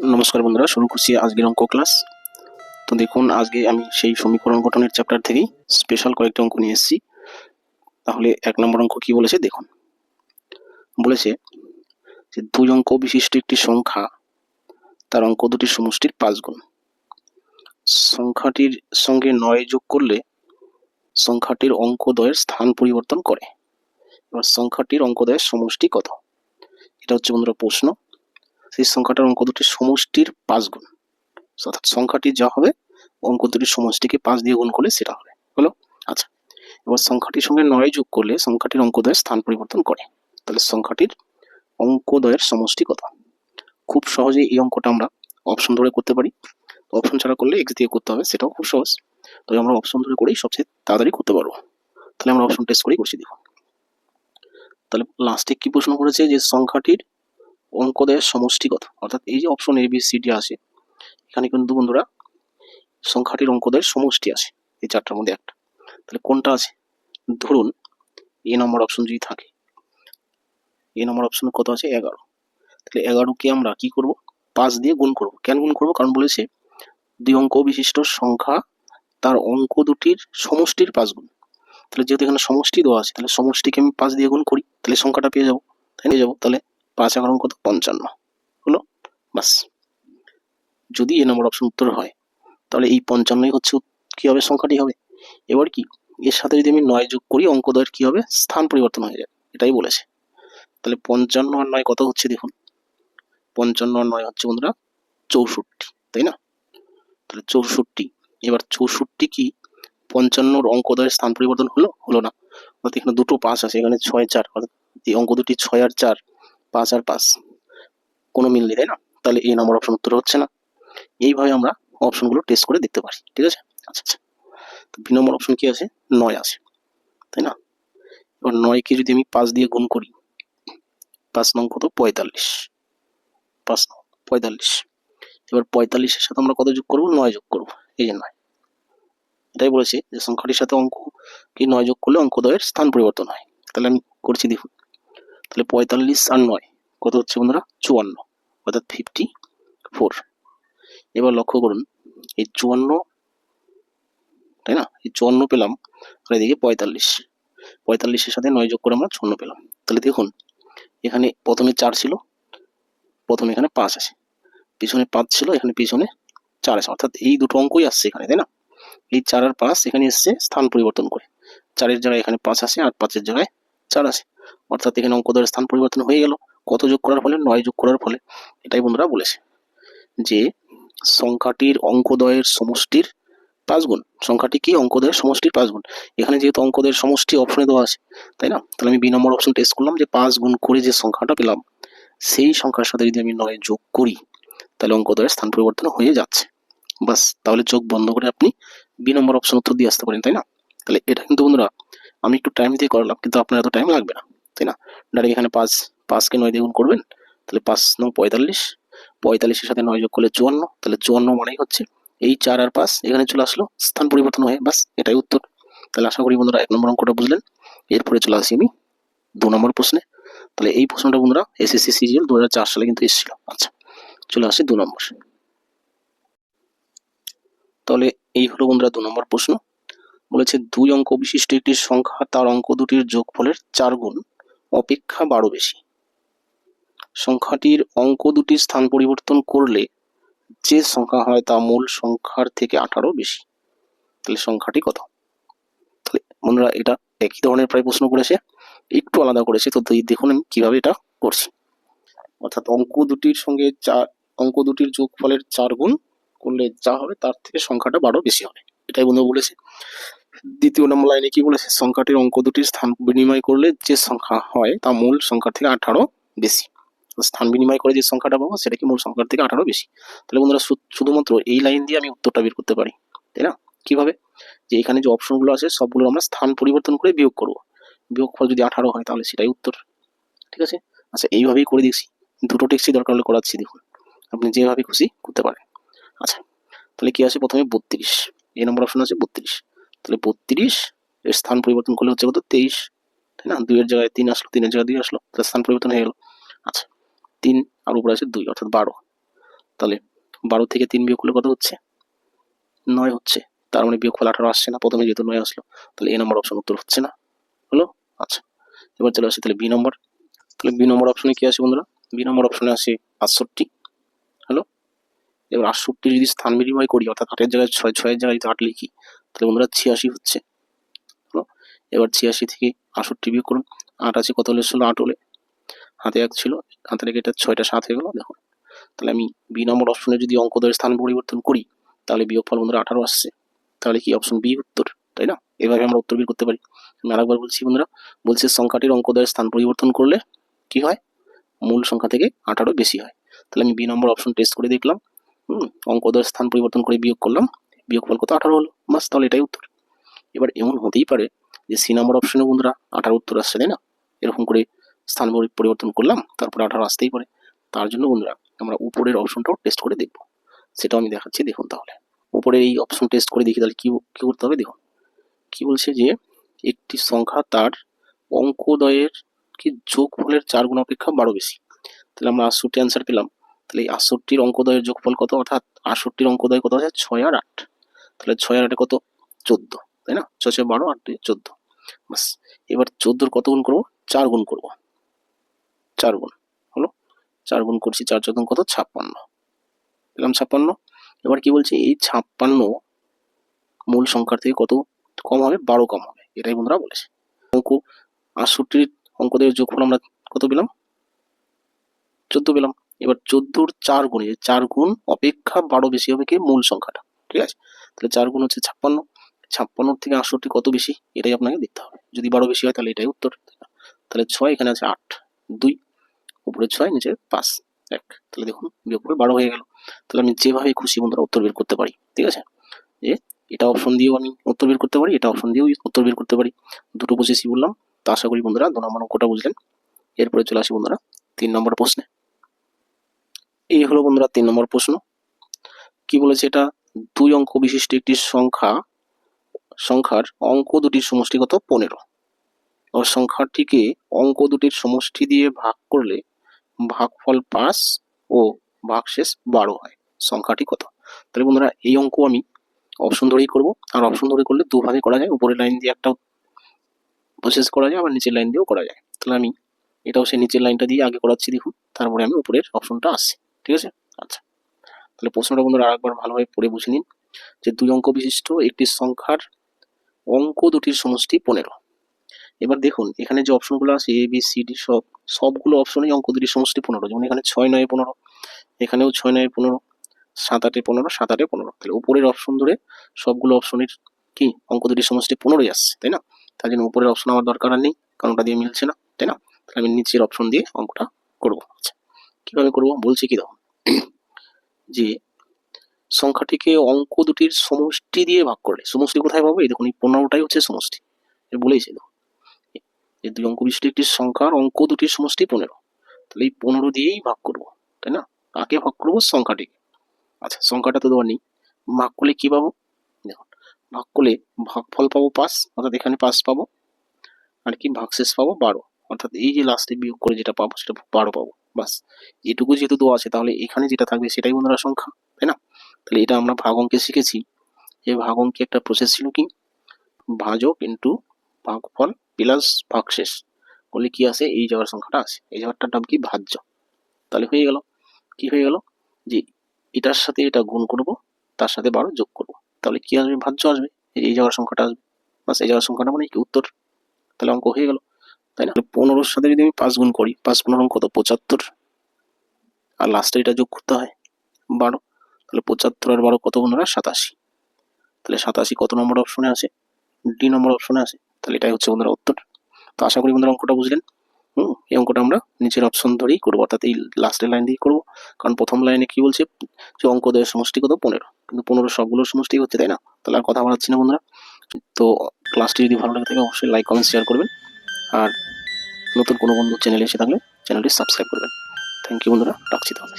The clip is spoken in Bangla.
নমস্কার বন্ধুরা, শুরু করছি আজকের অঙ্ক ক্লাস। তো দেখুন, আজকে আমি সেই সমীকরণ গঠনের চ্যাপ্টার থেকেই স্পেশাল কয়েকটা অঙ্ক নিয়ে এসেছি। তাহলে 1 নম্বর অঙ্ক কি বলেছে দেখুন। বলেছে যে 2 অঙ্ক বিশিষ্ট একটি সংখ্যা তার অঙ্ক দুটির সমষ্টির 5 গুণ। সংখ্যাটির সঙ্গে 9 যোগ করলে সংখ্যাটির অঙ্কদ্বয়ের স্থান পরিবর্তন করে। এবার সংখ্যাটির অঙ্কদ্বয়ের সমষ্টি কত? এটা হচ্ছে বন্ধুরা প্রশ্ন। সেই সংখ্যাটার অঙ্ক দুটির সমষ্টির 5 গুণ, অর্থাৎ সংখ্যাটি যা হবে অঙ্ক দুটির সমষ্টিকে 5 দিয়ে গুণ করলে সেটা হবে। হলো? আচ্ছা, এবার সংখ্যাটির সঙ্গে 9 যোগ করলে সংখ্যাটির অঙ্কদ্বয়ের স্থান পরিবর্তন করে। তাহলে সংখ্যাটির অঙ্কদ্বয়ের সমষ্টি কত? খুব সহজেই এই অঙ্কটা আমরা অপশন ধরে করতে পারি। অপশন ছাড়া করলে এক্স দিয়ে করতে হবে, সেটাও খুব সহজ। তবে আমরা অপশন ধরে করেই সবচেয়ে তাড়াতাড়ি করতে পারবো। তাহলে আমরা অপশন টেস্ট করেই করছি। দেখুন, তাহলে লাস্টে কি প্রশ্ন করেছে যে সংখ্যাটির অঙ্কদ্বয়ের সমষ্টি কত, অর্থাৎ এই যে option A B C D আছে, এখানে কিন্তু বন্ধুরা সংখ্যাটির অঙ্কদ্বয়ের সমষ্টি আছে এই চারটার মধ্যে একটা। তাহলে কোনটা আছে? ধরুন এ নম্বর অপশন যদি থাকে, এ নম্বর অপশন কত আছে? 11। তাহলে 11কে আমরা কি করব? 5 দিয়ে গুণ করব। কেন গুণ করব? কারণ বলেছে 2 অঙ্ক বিশিষ্ট সংখ্যা তার অঙ্ক দুটির সমষ্টির 5 গুণ। তাহলে যেহেতু এখানে সমষ্টি দেওয়া আছে, তাহলে সমষ্টিকে আমি 5 দিয়ে গুণ করি, তাহলে সংখ্যাটা পেয়ে যাবো। তাহলে 5 11 কত? 55 হলো। বাস, যদি এ নম্বর অপশন উত্তর হয় তাহলে এই 55ই হচ্ছে কি হবে? সংখ্যাটি হবে। এবার কি, এর সাথে যদি আমি 9 যোগ করি অঙ্কদ্বয়ের কি হবে? স্থান পরিবর্তন হয়ে যাবে, এটাই বলেছে। তাহলে 55 আর 9 কত হচ্ছে দেখুন। 55 আর 9 হচ্ছে বন্ধুরা 64, তাই না? তাহলে 64। এবার 64 কি 55 অঙ্কদ্বয়ের স্থান পরিবর্তন হলো না? অর্থাৎ এখানে দুটো 5 আছে, এখানে 6 4, অর্থাৎ এই অঙ্ক দুটি 6 আর 4, 5 আর 5 কোনো মিল নেই, তাই না? তাহলে এই নম্বর অপশন উত্তর হচ্ছে না। এইভাবে আমরা অপশনগুলো টেস্ট করে দেখতে পারি। ঠিক আছে? আচ্ছা আচ্ছা, তো বি নম্বর অপশন কি আছে? 9 আছে, তাই না? এবার 9 কে যদি আমি 5 দিয়ে গুণ করি, 5 নং কত? 45। 5 নং 45। এবার 45-এর সাথে আমরা কত যোগ করবো? 9 যোগ করবো। এই যে 9, এটাই বলেছে যে সংখ্যাটির সাথে অঙ্ক কি 9 যোগ করলে অঙ্কদ্বয়ের স্থান পরিবর্তন হয়। তাহলে আমি করছি দেখুন। তাহলে 45 আর 9 কত হচ্ছে বন্ধুরা? 54, অর্থাৎ 54। এবার লক্ষ্য করুন, এই 54, তাই না? এই 54 পেলাম, আর এদিকে 45। 45-এর সাথে 9 যোগ করে আমরা 54 পেলাম। তাহলে দেখুন, এখানে প্রথমে 4 ছিল, প্রথমে এখানে 5 আছে, পিছনে 5 ছিল, এখানে পিছনে 4 আছে, অর্থাৎ এই দুটো অঙ্কই আসছে এখানে, তাই না? এই 4 আর 5 এখানে এসছে স্থান পরিবর্তন করে। 4-এর জায়গায় এখানে 5 আছে, আর 5-এর জায়গায় 4 আছে, অর্থাৎ এখানে অঙ্কদ্বয়ের স্থান পরিবর্তন হয়ে গেল। কত যোগ করার ফলে? 9 যোগ করার ফলে। এটাই বন্ধুরা বলেছে যে সংখ্যাটির অঙ্কদ্বয়ের সমষ্টির 5 গুণ। সংখ্যাটি কি? অঙ্কদ্বয়ের সমষ্টির 5 গুণ। এখানে যেহেতু অঙ্কদ্বয়ের সমষ্টি অপশনে দেওয়া আছে, তাই না? তাহলে আমি বি নম্বর অপশন টেস্ট করলাম, যে 5 গুণ করে যে সংখ্যাটা পেলাম সেই সংখ্যার সাথে যদি আমি 9 যোগ করি তাহলে অঙ্কদ্বয়ের স্থান পরিবর্তন হয়ে যাচ্ছে। বাস, তাহলে চোখ বন্ধ করে আপনি বি নম্বর অপশন উত্তর দিয়ে আসতে পারেন, তাই না? তাহলে এটা কিন্তু বন্ধুরা আমি একটু টাইম দিয়ে করালাম, কিন্তু আপনার এত টাইম লাগবে না, তাই না? ডাইরেক্ট এখানে 5কে 9 দিয়ে গুণ করবেন, তাহলে 5 9 45, 45-এর সাথে 9 যোগ করলে 54, তাহলে 54 মানেই হচ্ছে এই 4 আর 5 এখানে চলে আসলো স্থান পরিবর্তন হয়ে। বাস, এটাই উত্তর। তাহলে আশা করি বন্ধুরা 1 নম্বর অঙ্কটা বুঝলেন। এরপরে চলে আসি আমি 2 নম্বর প্রশ্নে। তাহলে এই প্রশ্নটা বন্ধুরা এসএসসি সিজিএল 2004 সালে কিন্তু এসেছিল। আচ্ছা, চলে আসি 2 নম্বর। তাহলে এই হলো বন্ধুরা 2 নম্বর প্রশ্ন। বলেছে 2 অঙ্ক বিশিষ্ট একটি সংখ্যা তার অঙ্ক দুটির যোগফলের 4 গুণ অপেক্ষা 12 বেশি। সংখ্যাটির অঙ্ক দুটির স্থান পরিবর্তন করলে যে সংখ্যা হয় তা মূল সংখ্যার থেকে 18 বেশি। তাহলে সংখ্যাটি কত? তাহলে বন্ধুরা এটা একই ধরনের প্রায় প্রশ্ন করেছে, একটু আলাদা করেছে। তো দেখুন আমি কিভাবে এটা করছি। অর্থাৎ অঙ্ক দুটির যোগফলের 4 গুণ করলে যা হবে তার থেকে সংখ্যাটা 12 বেশি হবে, এটাই বন্ধু বলেছে। দ্বিতীয় নম্বর লাইনে কি বলেছে? সংখ্যাটির অঙ্ক দুটির স্থান বিনিময় করলে যে সংখ্যা হয় তা মূল সংখ্যার থেকে 18 বেশি। স্থান বিনিময় করে যে সংখ্যাটা পাবো সেটা কি মূল সংখ্যার থেকে 18 বেশি। তাহলে বন্ধুরা শুধুমাত্র এই লাইন দিয়ে আমি উত্তরটা বের করতে পারি, তাই না? কিভাবে? যে এখানে যে অপশনগুলো আছে সবগুলো আমরা স্থান পরিবর্তন করে বিয়োগ করব। বিয়োগফল যদি 18 হয় তাহলে সেটাই উত্তর। ঠিক আছে? আচ্ছা, এইভাবেই করে দেখছি। দুটো টেক্সটই দরকার হলে করাচ্ছি, দেখুন আপনি যেভাবে খুশি করতে পারেন। আচ্ছা, তাহলে কি আছে? প্রথমে 32, এই নম্বর অপশন আছে 32। তাহলে 32 এর স্থান পরিবর্তন করলে হচ্ছে কত? 23, তাই না? 2 এর জায়গায় 3 আসলো, 3 এর জায়গায় 2 আসলো, তাহলে স্থান পরিবর্তন হয়ে গেল। আচ্ছা, 3 আর উপরে আছে 2, অর্থাৎ 12। তাহলে 12 থেকে 3 বিয়োগ করলে কত হচ্ছে? 9 হচ্ছে। তার মানে বিয়োগফল 18 আসছে না, প্রথমে যেহেতু 9 আসলো, তাহলে এ নম্বর অপশন উত্তর হচ্ছে না। হলো? আচ্ছা, এবার চলে আসি তাহলে বি নম্বর। তাহলে বি নম্বর অপশনে কি আসে বন্ধুরা? বি নম্বর অপশনে আসে 68। হলো? এবার 68 যদি স্থান বিনিময় করি, অর্থাৎ 8 এর জায়গায় 6, 6 এর জায়গায় যদি 8 লিখি, তাহলে বন্ধুরা 86 হচ্ছে। হলো? এবার 86 থেকে 68 বিয়োগ করুন। 8 আছে, কত হলে 16? 8 হলে হাতে 1 ছিল, হাতে রেখে এটা 6টা 7 হয়ে গেল। দেখুন, তাহলে আমি বি নম্বর অপশনে যদি অঙ্কদ্বয়ের স্থান পরিবর্তন করি, তাহলে বিয়োগফল বন্ধুরা 18 আসছে। তাহলে কি অপশন বি উত্তর, তাই না? এভাবে আমরা উত্তর বের করতে পারি। আমি আরেকবার বলছি বন্ধুরা, বলছে সংখ্যাটির অঙ্কদ্বয়ের স্থান পরিবর্তন করলে কি হয়? মূল সংখ্যা থেকে 18 বেশি হয়। তাহলে আমি বি নম্বর অপশন টেস্ট করে দেখলাম, অঙ্কদ্বয়ের স্থান পরিবর্তন করে বিয়োগ করলাম, বিয়োগফল কত? 18 হলো। বাস, তাহলে এটাই উত্তর। এবার এমন হতেই পারে যে সি নম্বর অপশনে বন্ধুরা 18 উত্তর আসছে, তাই না? এরকম করে স্থান পরিবর্তন করলাম, তারপরে 18 আসতেই পারে। তার জন্য বন্ধুরা আমরা উপরের অপশনটাও টেস্ট করে দেখব, সেটাও আমি দেখাচ্ছি। দেখুন, তাহলে উপরে এই অপশন টেস্ট করে দেখি, তাহলে কি করতে হবে দেখুন। কি বলছে যে একটি সংখ্যা তার অঙ্কদ্বয়ের কি যোগফলের 4 গুণ অপেক্ষা 12 বেশি। তাহলে আমরা 68 অ্যান্সার পেলাম। তাহলে এই 68-র অঙ্কদ্বয়ের যোগফল কত? অর্থাৎ 68-র অঙ্কদ্বয় কত আছে? 6 আর 8। তাহলে 6 আর 8 কত? 14, তাই না? 6 6 12, 8 2 14। বাস, এবার 14-র কত গুণ করবো? 4 গুণ করবো। 4 গুণ হলো, 4 গুণ করছি, 4 14 কত? 56 পেলাম, 56। এবার কি বলছে? এই 56 মূল সংখ্যার থেকে কত কম হবে? 12 কম হবে, এটাই বন্ধুরা বলেছে। অঙ্ক 68-র অঙ্কদের যোগফল আমরা কত পেলাম? 14 পেলাম। এবার 14-র 4 গুণ, 4 গুণ অপেক্ষা 12 বেশি হবে কি? মূল সংখ্যাটা, ঠিক আছে? তাহলে 4 গুণ হচ্ছে 56। 56 থেকে 68 কত বেশি? এটাই আপনাকে দেখতে হবে। যদি 12 বেশি হয় তাহলে এটাই উত্তর। তাহলে 6, এখানে আছে 8, 2, উপরে 6, নিচে 5, 1। তাহলে দেখুন বিয়োগফল 12 হয়ে গেল। তাহলে আমি যেভাবে খুশি বন্ধুরা উত্তর বের করতে পারি, ঠিক আছে? যে এটা অপশন দিয়েও আমি উত্তর বের করতে পারি, এটা অপশন দিয়েও উত্তর বের করতে পারি। দুটো প্রসেসই বললাম। তো আশা করি বন্ধুরা 2 নম্বর অঙ্কটা বুঝলেন। এরপরে চলে আসি বন্ধুরা 3 নম্বর প্রশ্নে। এই হলো বন্ধুরা 3 নম্বর প্রশ্ন। কি বলেছে? এটা 2 অঙ্ক বিশিষ্ট একটি সংখ্যার অঙ্ক দুটির সমষ্টি কত? 15। আর সংখ্যাটিকে অঙ্ক দুটির সমষ্টি দিয়ে ভাগ করলে ভাগফল 5 ও ভাগশেষ 12 হয়। সংখ্যাটি কত? তাহলে বন্ধুরা এই অঙ্ক আমি অপশন ধরেই করব। আর অপশন ধরে করলে দুভাবে করা যায়, উপরের লাইন দিয়ে একটা প্রসেস করা যায়, আবার নিচের লাইন দিয়েও করা যায়। তাহলে আমি এটাও সেই নিচের লাইনটা দিয়ে আগে করাচ্ছি, দেখুন, তারপরে আমি উপরের অপশনটা আসছি, ঠিক আছে? আচ্ছা, তাহলে প্রশ্নটা বন্ধুরা আরেকবার ভালোভাবে পড়ে বুঝে নিন। যে 2 অঙ্ক বিশিষ্ট একটি সংখ্যার অঙ্ক দুটির সমষ্টি 15। এবার দেখুন এখানে যে অপশনগুলো আছে এ বি সি ডি, সবগুলো অপশনেই অঙ্ক দুটির সমষ্টি 15। যেমন এখানে 6 9 15, এখানেও 6 9 15, 7 8 15, 7 8 15। তাহলে উপরের অপশন ধরে সবগুলো অপশনের কি অঙ্ক দুটির সমষ্টি 15ই আসছে, তাই না? তার জন্য উপরের অপশন আমার দরকার আর নেই, কারণ ওটা দিয়ে মিলছে না, তাই না? তাহলে আমি নিচের অপশন দিয়ে অঙ্কটা করবো। আচ্ছা, কিভাবে করবো বলছি কি দেখুন। যে সংখ্যাটিকে অঙ্ক দুটির সমষ্টি দিয়ে ভাগ করলে, সমষ্টি কোথায় পাবো? এই দেখুন, এই 15টাই হচ্ছে সমষ্টি, বলেইছে দেখুন। এই 2 অঙ্ক বিশিষ্ট একটি সংখ্যার অঙ্ক দুটির সমষ্টি 15। তাহলে এই 15 দিয়েই ভাগ করবো, তাই না? কাকে ভাগ করবো? সংখ্যাটিকে। আচ্ছা, সংখ্যাটা তো দেওয়া নেই, ভাগ করলে কি পাবো? দেখুন, ভাগ করলে ভাগফল পাবো 5, অর্থাৎ এখানে 5 পাবো, আর কি ভাগশেষ পাবো 12, অর্থাৎ এই যে লাস্টে বিয়োগ করে যেটা পাবো সেটা 12 পাবো। বাস, এটুকু যেহেতু দেওয়া আছে, তাহলে এখানে যেটা থাকবে সেটাই বন্ধুরা সংখ্যা, তাই না? তাহলে এটা আমরা ভাগ অঙ্কে শিখেছি। এই ভাগ অঙ্কে একটা প্রসেস ছিল কি? ভাজক ইন্টু ভাগফল প্লাস ভাগশেষ করলে কি আসে? এই জায়গার সংখ্যাটা আসে, এই জায়গাটার নাম কি? ভাজ্য। তাহলে হয়ে গেল, কি হয়ে গেল? যে এটার সাথে এটা গুণ করব, তার সাথে 12 যোগ করব, তাহলে কি আসবে? ভাজ্য আসবে, এই জায়গার সংখ্যাটা আসবে। বাস, এই জায়গার সংখ্যাটা মানে কি? উত্তর। তাহলে অঙ্ক হয়ে গেল, তাই না? 15-র সাথে যদি আমি 5 গুণ করি, 5 15 কত? 75, আর লাস্টে এটা যোগ করতে হয় 12। তাহলে 75 আর 12 কত বন্ধুরা? 87। তাহলে 87 কত নম্বর অপশনে আছে? ডি নম্বর অপশনে আছে। তাহলে এটাই হচ্ছে বন্ধুরা উত্তর। তো আশা করি বন্ধুরা অঙ্কটা বুঝলেন। এই অঙ্কটা আমরা নিচের অপশন ধরেই করবো, অর্থাৎ এই লাস্টের লাইন দিয়েই করবো। কারণ প্রথম লাইনে কি বলছে? যে অঙ্কদ্বয়ের সমষ্টি কত? 15, কিন্তু 15 সবগুলোর সমষ্টি হচ্ছে, তাই না? তাহলে আর কথা বাড়াচ্ছি না বন্ধুরা। তো ক্লাসটি যদি ভালো লাগে থাকে অবশ্যই লাইক কমেন্ট শেয়ার করবেন, আর নতুন কোনো বন্ধু চ্যানেলে এসে থাকলে চ্যানেলটি সাবস্ক্রাইব করবেন। থ্যাংক ইউ বন্ধুরা, রাখছি তাহলে।